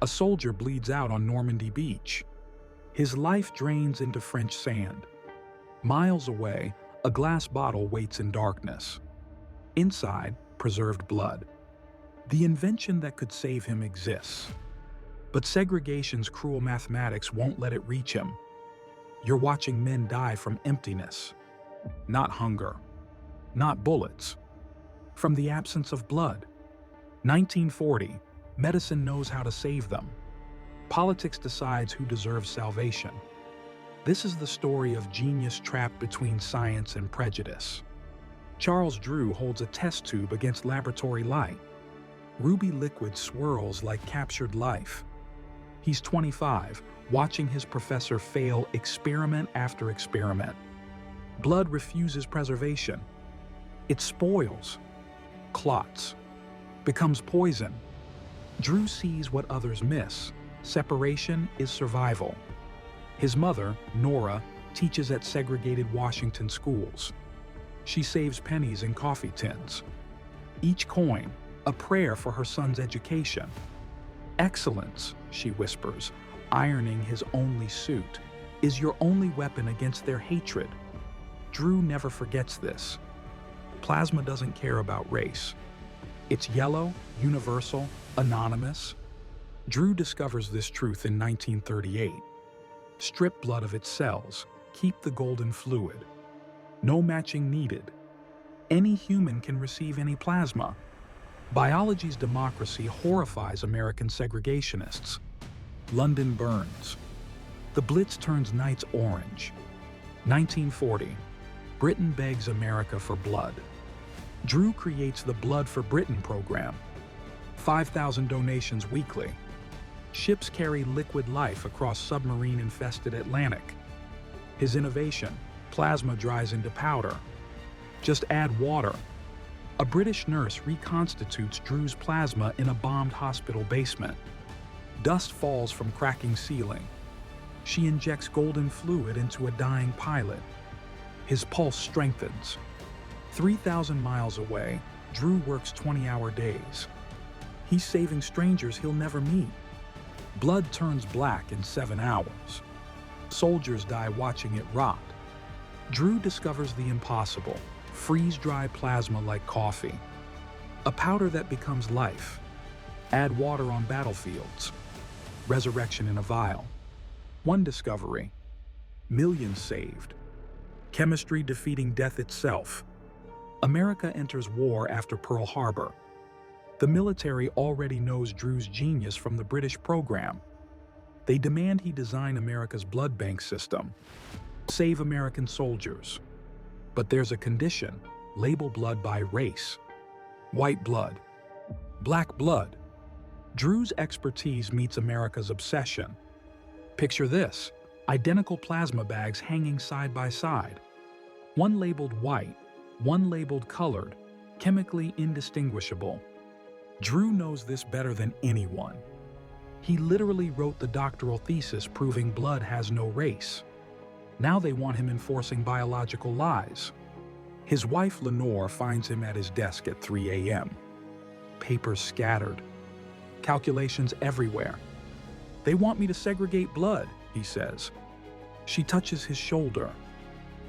A soldier bleeds out on Normandy Beach. His life drains into French sand. Miles away, a glass bottle waits in darkness. Inside, preserved blood. The invention that could save him exists. But segregation's cruel mathematics won't let it reach him. You're watching men die from emptiness, not hunger, not bullets, from the absence of blood. 1940, medicine knows how to save them. Politics decides who deserves salvation. This is the story of genius trapped between science and prejudice. Charles Drew holds a test tube against laboratory light. Ruby liquid swirls like captured life. He's 25, watching his professor fail experiment after experiment. Blood refuses preservation. It spoils, clots, becomes poison. Drew sees what others miss. Separation is survival. His mother, Nora, teaches at segregated Washington schools. She saves pennies in coffee tins. Each coin, a prayer for her son's education. Excellence, she whispers, ironing his only suit, is your only weapon against their hatred. Drew never forgets this. Plasma doesn't care about race. It's yellow, universal, anonymous. Drew discovers this truth in 1938. Strip blood of its cells, keep the golden fluid. No matching needed. Any human can receive any plasma. Biology's democracy horrifies American segregationists. London burns. The Blitz turns nights orange. 1940. Britain begs America for blood. Drew creates the Blood for Britain program. 5,000 donations weekly. Ships carry liquid life across submarine-infested Atlantic. His innovation, plasma dries into powder. Just add water. A British nurse reconstitutes Drew's plasma in a bombed hospital basement. Dust falls from cracking ceiling. She injects golden fluid into a dying pilot. His pulse strengthens. 3,000 miles away, Drew works 20-hour days. He's saving strangers he'll never meet. Blood turns black in 7 hours. Soldiers die watching it rot. Drew discovers the impossible, freeze-dry plasma like coffee. A powder that becomes life. Add water on battlefields. Resurrection in a vial. One discovery. Millions saved. Chemistry defeating death itself. America enters war after Pearl Harbor. The military already knows Drew's genius from the British program. They demand he design America's blood bank system. Save American soldiers. But there's a condition: label blood by race. White blood. Black blood. Drew's expertise meets America's obsession. Picture this: identical plasma bags hanging side by side. One labeled white, one labeled colored, chemically indistinguishable. Drew knows this better than anyone. He literally wrote the doctoral thesis proving blood has no race. Now they want him enforcing biological lies. His wife Lenore finds him at his desk at 3 a.m. Papers scattered. Calculations everywhere. "They want me to segregate blood," he says. She touches his shoulder.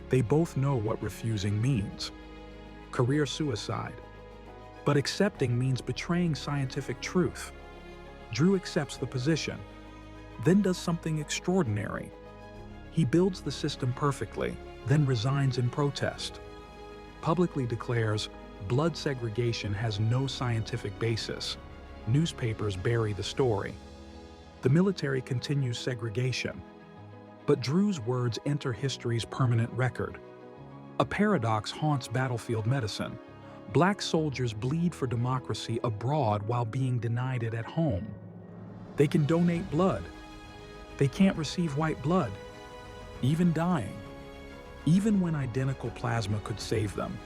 They both know what refusing means. Career suicide. But accepting means betraying scientific truth. Drew accepts the position, then does something extraordinary. He builds the system perfectly, then resigns in protest. Publicly declares, blood segregation has no scientific basis. Newspapers bury the story. The military continues segregation. But Drew's words enter history's permanent record. A paradox haunts battlefield medicine. Black soldiers bleed for democracy abroad while being denied it at home. They can donate blood. They can't receive white blood, even dying, even when identical plasma could save them.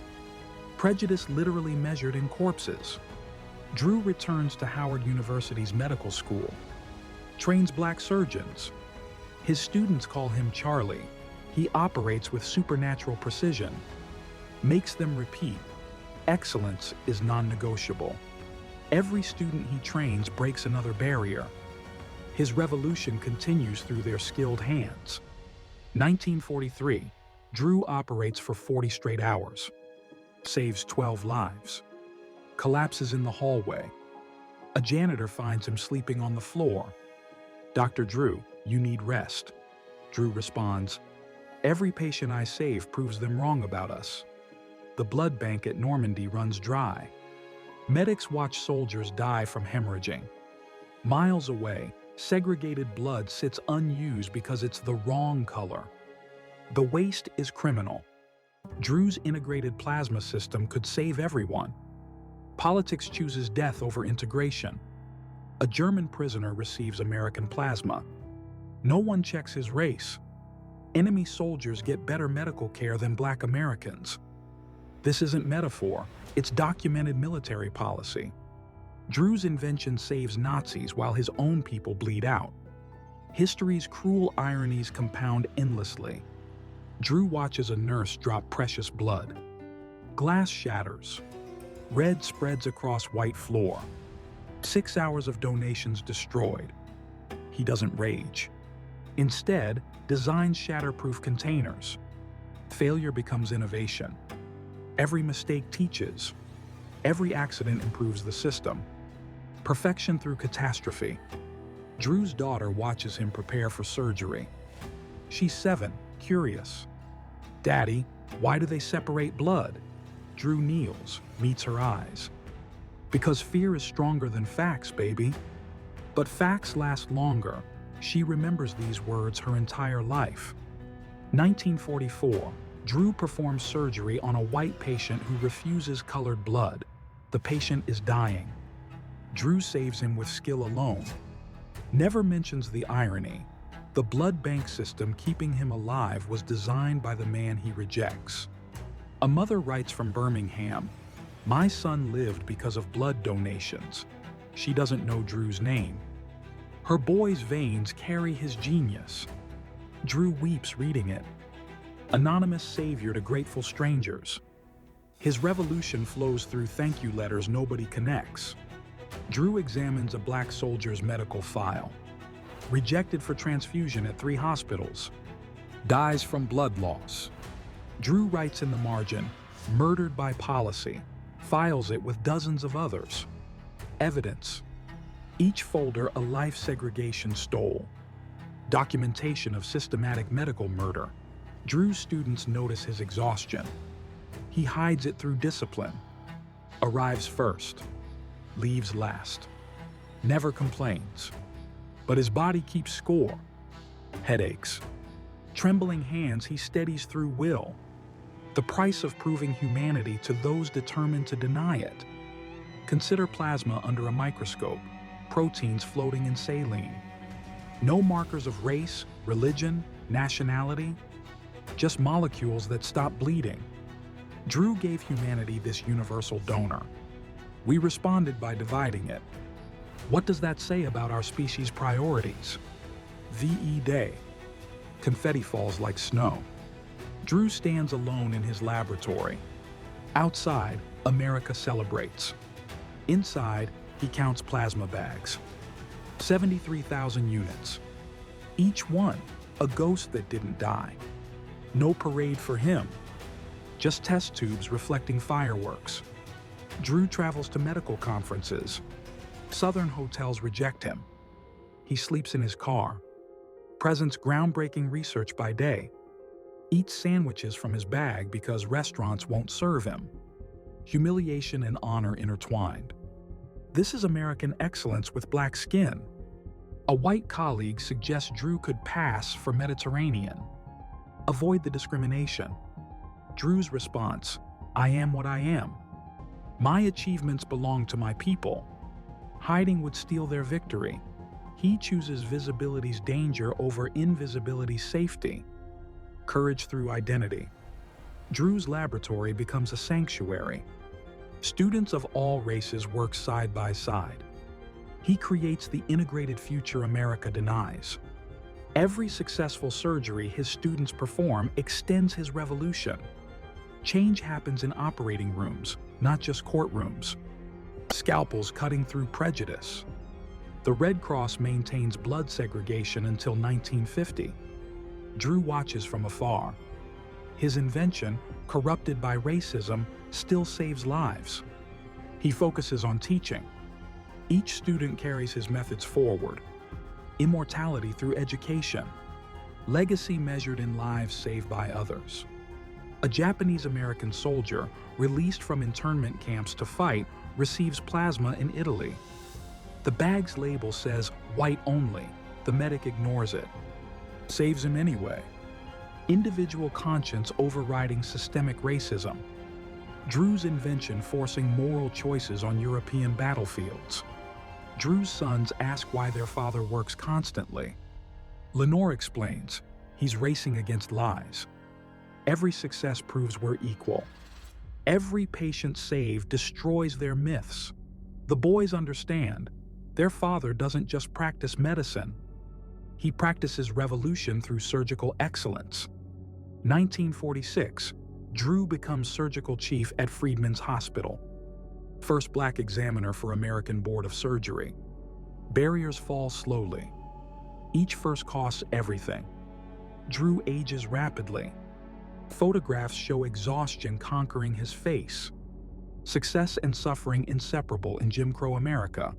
Prejudice literally measured in corpses. Drew returns to Howard University's medical school, trains black surgeons. His students call him Charlie. He operates with supernatural precision, makes them repeat. Excellence is non-negotiable. Every student he trains breaks another barrier. His revolution continues through their skilled hands. 1943, Drew operates for 40 straight hours, saves 12 lives, collapses in the hallway. A janitor finds him sleeping on the floor. "Dr. Drew, you need rest." Drew responds, "Every patient I save proves them wrong about us." The blood bank at Normandy runs dry. Medics watch soldiers die from hemorrhaging. Miles away, segregated blood sits unused because it's the wrong color. The waste is criminal. Drew's integrated plasma system could save everyone. Politics chooses death over integration. A German prisoner receives American plasma. No one checks his race. Enemy soldiers get better medical care than Black Americans. This isn't metaphor, it's documented military policy. Drew's invention saves Nazis while his own people bleed out. History's cruel ironies compound endlessly. Drew watches a nurse drop precious blood. Glass shatters. Red spreads across white floor. 6 hours of donations destroyed. He doesn't rage. Instead, designs shatterproof containers. Failure becomes innovation. Every mistake teaches. Every accident improves the system. Perfection through catastrophe. Drew's daughter watches him prepare for surgery. She's 7, curious. "Daddy, why do they separate blood?" Drew kneels, meets her eyes. "Because fear is stronger than facts, baby." But facts last longer. She remembers these words her entire life. 1944, Drew performs surgery on a white patient who refuses colored blood. The patient is dying. Drew saves him with skill alone. Never mentions the irony. The blood bank system keeping him alive was designed by the man he rejects. A mother writes from Birmingham, "My son lived because of blood donations." She doesn't know Drew's name. Her boy's veins carry his genius. Drew weeps reading it. Anonymous savior to grateful strangers. His revolution flows through thank you letters nobody connects. Drew examines a Black soldier's medical file. Rejected for transfusion at 3 hospitals. Dies from blood loss. Drew writes in the margin, "Murdered by policy." Files it with dozens of others. Evidence. Each folder a life segregation stole. Documentation of systematic medical murder. Drew's students notice his exhaustion. He hides it through discipline. Arrives first. Leaves last. Never complains. But his body keeps score. Headaches. Trembling hands he steadies through will. The price of proving humanity to those determined to deny it. Consider plasma under a microscope, proteins floating in saline. No markers of race, religion, nationality, just molecules that stop bleeding. Drew gave humanity this universal donor. We responded by dividing it. What does that say about our species' priorities? VE Day. Confetti falls like snow. Drew stands alone in his laboratory. Outside, America celebrates. Inside, he counts plasma bags. 73,000 units. Each one, a ghost that didn't die. No parade for him. Just test tubes reflecting fireworks. Drew travels to medical conferences. Southern hotels reject him. He sleeps in his car. Presents groundbreaking research by day. Eats sandwiches from his bag because restaurants won't serve him. Humiliation and honor intertwined. This is American excellence with Black skin. A white colleague suggests Drew could pass for Mediterranean. Avoid the discrimination. Drew's response, "I am what I am. My achievements belong to my people." Hiding would steal their victory. He chooses visibility's danger over invisibility's safety. Courage through identity. Drew's laboratory becomes a sanctuary. Students of all races work side by side. He creates the integrated future America denies. Every successful surgery his students perform extends his revolution. Change happens in operating rooms, not just courtrooms. Scalpels cutting through prejudice. The Red Cross maintains blood segregation until 1950. Drew watches from afar. His invention, corrupted by racism, still saves lives. He focuses on teaching. Each student carries his methods forward. Immortality through education. Legacy measured in lives saved by others. A Japanese-American soldier, released from internment camps to fight, receives plasma in Italy. The bag's label says, "white only." The medic ignores it. Saves him anyway. Individual conscience overriding systemic racism. Drew's invention forcing moral choices on European battlefields. Drew's sons ask why their father works constantly. Lenore explains, he's racing against lies. Every success proves we're equal. Every patient saved destroys their myths. The boys understand, their father doesn't just practice medicine. He practices revolution through surgical excellence. 1946, Drew becomes surgical chief at Freedman's Hospital. First black examiner for American Board of Surgery. Barriers fall slowly. Each first costs everything. Drew ages rapidly. Photographs show exhaustion conquering his face. Success and suffering inseparable in Jim Crow America.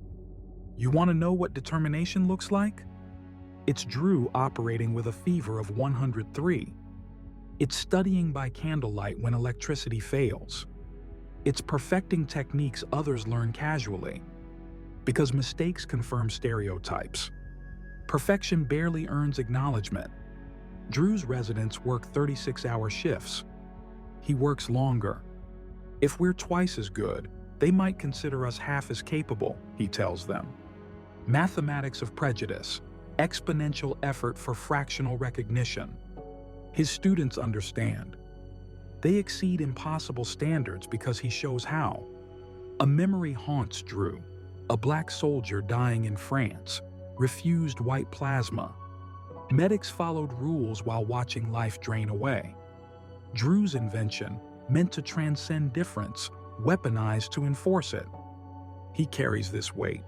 You want to know what determination looks like? It's Drew operating with a fever of 103. It's studying by candlelight when electricity fails. It's perfecting techniques others learn casually. Because mistakes confirm stereotypes. Perfection barely earns acknowledgement. Drew's residents work 36-hour shifts. He works longer. If we're twice as good, they might consider us half as capable, he tells them. Mathematics of prejudice, exponential effort for fractional recognition. His students understand. They exceed impossible standards because he shows how. A memory haunts Drew. A black soldier dying in France, refused white plasma. Medics followed rules while watching life drain away. Drew's invention, meant to transcend difference, weaponized to enforce it. He carries this weight.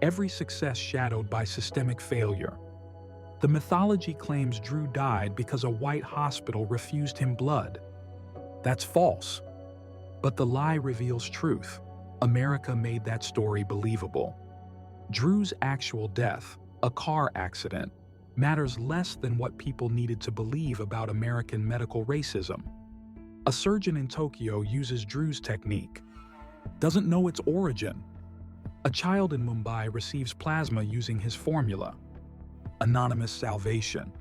Every success shadowed by systemic failure. The mythology claims Drew died because a white hospital refused him blood. That's false. But the lie reveals truth. America made that story believable. Drew's actual death, a car accident, matters less than what people needed to believe about American medical racism. A surgeon in Tokyo uses Drew's technique. Doesn't know its origin. A child in Mumbai receives plasma using his formula. Anonymous salvation.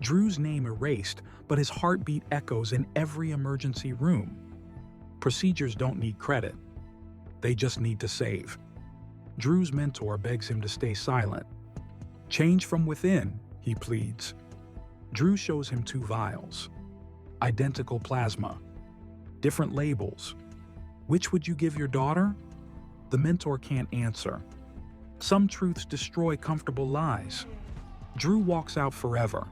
Drew's name erased, but his heartbeat echoes in every emergency room. Procedures don't need credit. They just need to save. Drew's mentor begs him to stay silent. Change from within, he pleads. Drew shows him 2 vials. Identical plasma. Different labels. Which would you give your daughter? The mentor can't answer. Some truths destroy comfortable lies. Drew walks out forever.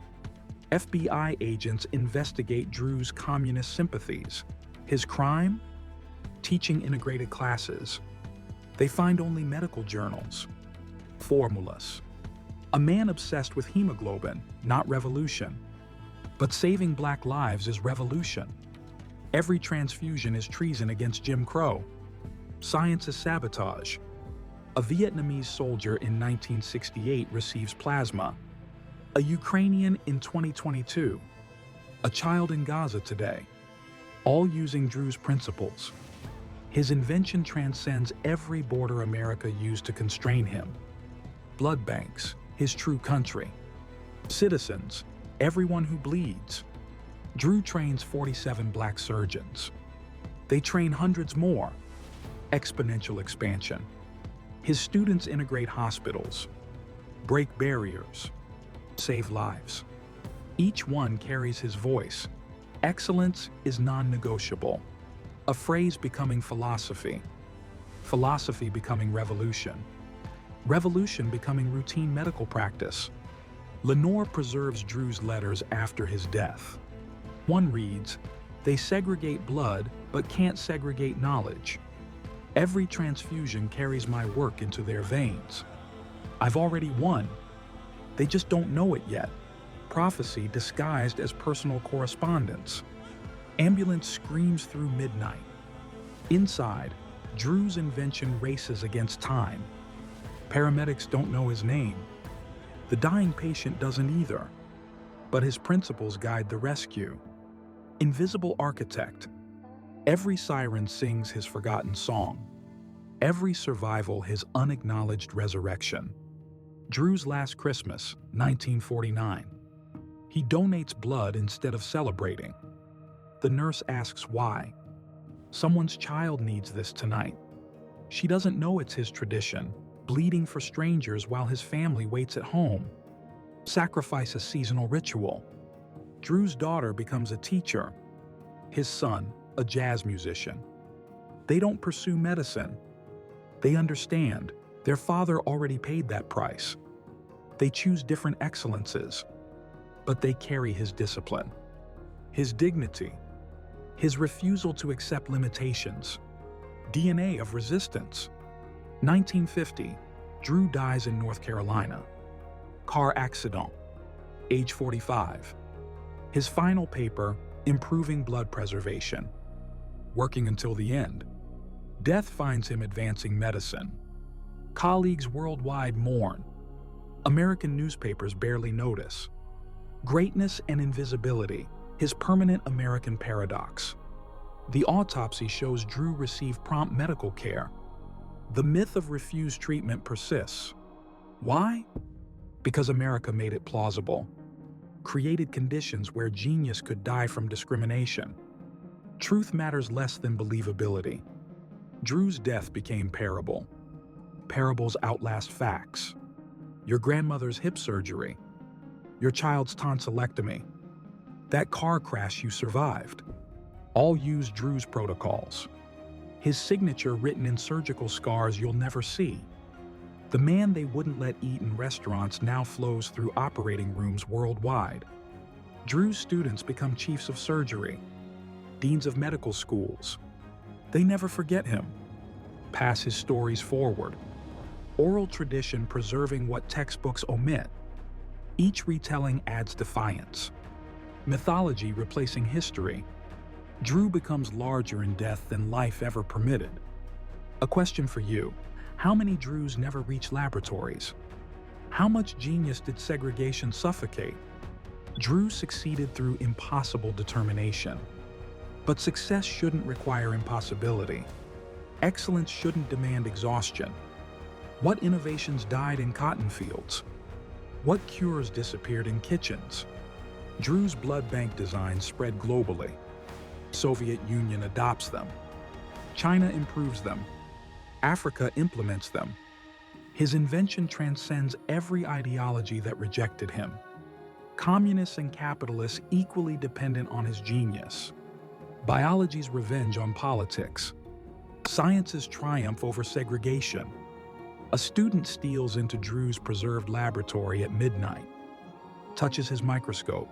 FBI agents investigate Drew's communist sympathies. His crime? Teaching integrated classes. They find only medical journals. Formulas. A man obsessed with hemoglobin, not revolution. But saving black lives is revolution. Every transfusion is treason against Jim Crow. Science is sabotage. A Vietnamese soldier in 1968 receives plasma. A Ukrainian in 2022. A child in Gaza today. All using Drew's principles. His invention transcends every border America used to constrain him. Blood banks, his true country. Citizens, everyone who bleeds. Drew trains 47 black surgeons. They train hundreds more. Exponential expansion. His students integrate hospitals, break barriers, save lives. Each one carries his voice. Excellence is non-negotiable. A phrase becoming philosophy. Philosophy becoming revolution. Revolution becoming routine medical practice. Lenore preserves Drew's letters after his death. One reads, "They segregate blood, but can't segregate knowledge. Every transfusion carries my work into their veins." I've already won. They just don't know it yet. Prophecy disguised as personal correspondence. Ambulance screams through midnight. Inside, Drew's invention races against time. Paramedics don't know his name. The dying patient doesn't either. But his principles guide the rescue. Invisible architect. Every siren sings his forgotten song. Every survival his unacknowledged resurrection. Drew's last Christmas, 1949. He donates blood instead of celebrating. The nurse asks why. Someone's child needs this tonight. She doesn't know it's his tradition, bleeding for strangers while his family waits at home. Sacrifice a seasonal ritual. Drew's daughter becomes a teacher. His son, a jazz musician. They don't pursue medicine. They understand their father already paid that price. They choose different excellences, but they carry his discipline, his dignity, his refusal to accept limitations. DNA of resistance. 1950, Drew dies in North Carolina. Car accident. Age 45. His final paper, Improving Blood Preservation. Working until the end. Death finds him advancing medicine. Colleagues worldwide mourn. American newspapers barely notice. Greatness and invisibility, his permanent American paradox. The autopsy shows Drew received prompt medical care. The myth of refused treatment persists. Why? Because America made it plausible. Created conditions where genius could die from discrimination. Truth matters less than believability. Drew's death became parable. Parables outlast facts. Your grandmother's hip surgery. Your child's tonsillectomy. That car crash you survived. All use Drew's protocols. His signature written in surgical scars you'll never see. The man they wouldn't let eat in restaurants now flows through operating rooms worldwide. Drew's students become chiefs of surgery, deans of medical schools. They never forget him. Pass his stories forward. Oral tradition preserving what textbooks omit. Each retelling adds defiance. Mythology replacing history. Drew becomes larger in death than life ever permitted. A question for you. How many Drews never reach laboratories? How much genius did segregation suffocate? Drew succeeded through impossible determination. But success shouldn't require impossibility. Excellence shouldn't demand exhaustion. What innovations died in cotton fields? What cures disappeared in kitchens? Drew's blood bank designs spread globally. Soviet Union adopts them. China improves them. Africa implements them. His invention transcends every ideology that rejected him. Communists and capitalists equally dependent on his genius. Biology's revenge on politics. Science's triumph over segregation. A student steals into Drew's preserved laboratory at midnight, touches his microscope,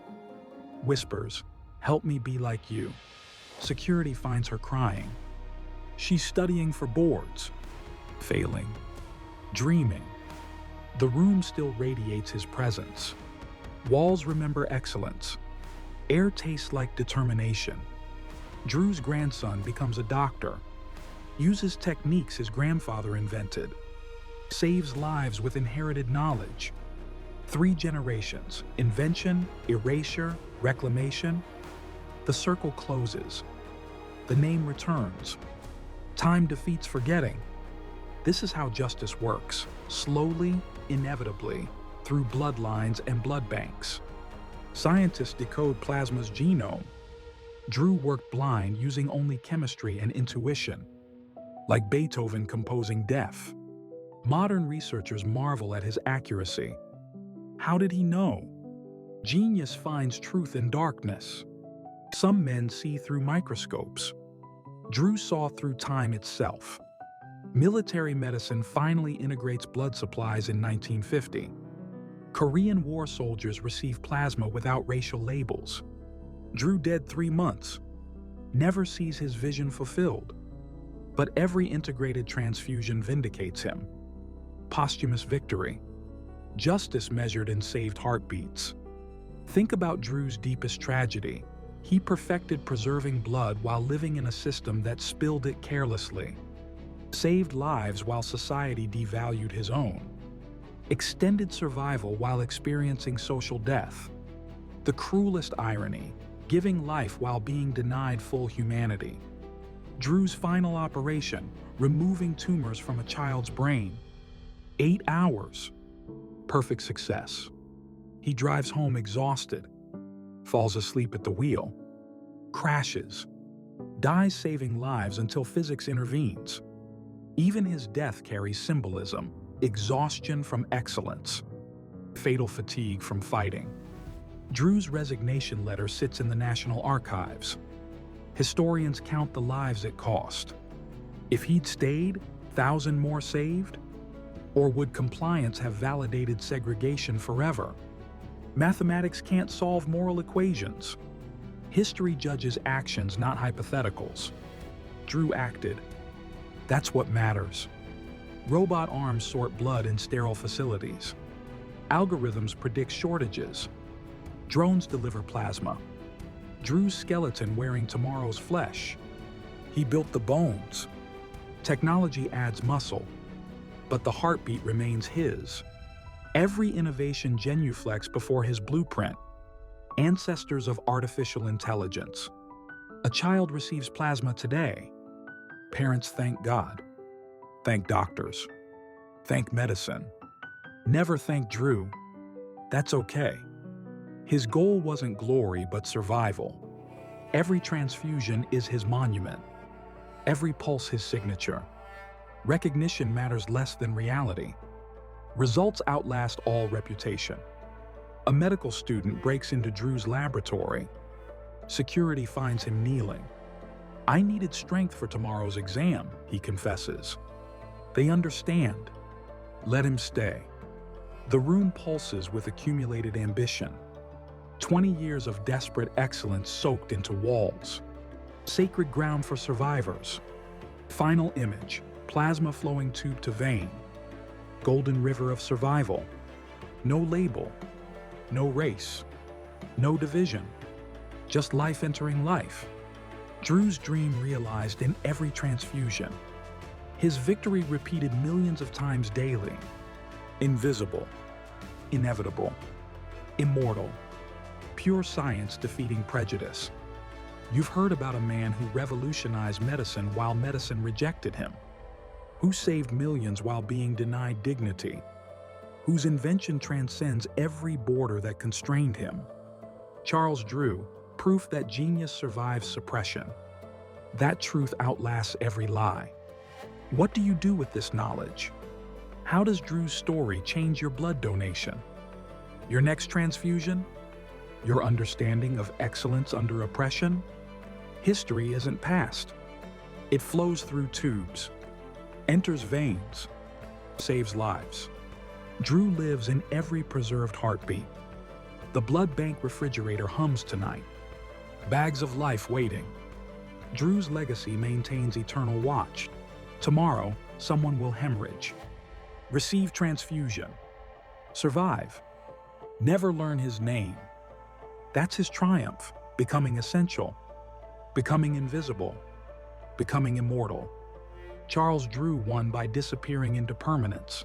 whispers, "Help me be like you." Security finds her crying. She's studying for boards, failing, dreaming. The room still radiates his presence. Walls remember excellence. Air tastes like determination. Drew's grandson becomes a doctor, uses techniques his grandfather invented, saves lives with inherited knowledge. 3 generations, invention, erasure, reclamation. The circle closes. The name returns. Time defeats forgetting. This is how justice works, slowly, inevitably, through bloodlines and blood banks. Scientists decode plasma's genome. Drew worked blind, using only chemistry and intuition, like Beethoven composing deaf. Modern researchers marvel at his accuracy. How did he know? Genius finds truth in darkness. Some men see through microscopes. Drew saw through time itself. Military medicine finally integrates blood supplies in 1950. Korean War soldiers receive plasma without racial labels. Drew dead 3 months. Never sees his vision fulfilled. But every integrated transfusion vindicates him. Posthumous victory. justice measured in saved heartbeats. Think about Drew's deepest tragedy. He perfected preserving blood while living in a system that spilled it carelessly, saved lives while society devalued his own, extended survival while experiencing social death. The cruelest irony, giving life while being denied full humanity. Drew's final operation, removing tumors from a child's brain. 8 hours. Perfect success. He drives home exhausted, falls asleep at the wheel, crashes, dies saving lives until physics intervenes. Even his death carries symbolism, exhaustion from excellence, fatal fatigue from fighting. Drew's resignation letter sits in the National Archives. Historians count the lives it cost. If he'd stayed, 1,000 more saved? Or would compliance have validated segregation forever? Mathematics can't solve moral equations. History judges actions, not hypotheticals. Drew acted. That's what matters. Robot arms sort blood in sterile facilities. Algorithms predict shortages. Drones deliver plasma. Drew's skeleton wearing tomorrow's flesh. He built the bones. Technology adds muscle, but the heartbeat remains his. Every innovation genuflects before his blueprint. Ancestors of artificial intelligence. A child receives plasma today. Parents thank God. Thank doctors. Thank medicine. Never thank Drew. That's okay. His goal wasn't glory, but survival. Every transfusion is his monument. Every pulse his signature. Recognition matters less than reality. Results outlast all reputation. A medical student breaks into Drew's laboratory. Security finds him kneeling. "I needed strength for tomorrow's exam," he confesses. They understand. Let him stay. The room pulses with accumulated ambition. 20 years of desperate excellence soaked into walls. Sacred ground for survivors. Final image, plasma flowing tube to vein. Golden river of survival. No label. No race. No division. Just life entering life. Drew's dream realized in every transfusion. His victory repeated millions of times daily. Invisible. Inevitable. Immortal. Pure science defeating prejudice. You've heard about a man who revolutionized medicine while medicine rejected him. Who saved millions while being denied dignity. Whose invention transcends every border that constrained him. Charles Drew, proof that genius survives suppression. That truth outlasts every lie. What do you do with this knowledge? How does Drew's story change your blood donation? Your next transfusion? Your understanding of excellence under oppression? History isn't past. It flows through tubes, enters veins, saves lives. Drew lives in every preserved heartbeat. The blood bank refrigerator hums tonight. Bags of life waiting. Drew's legacy maintains eternal watch. Tomorrow, someone will hemorrhage. Receive transfusion. Survive. Never learn his name. That's his triumph, becoming essential, becoming invisible, becoming immortal. Charles Drew won by disappearing into permanence.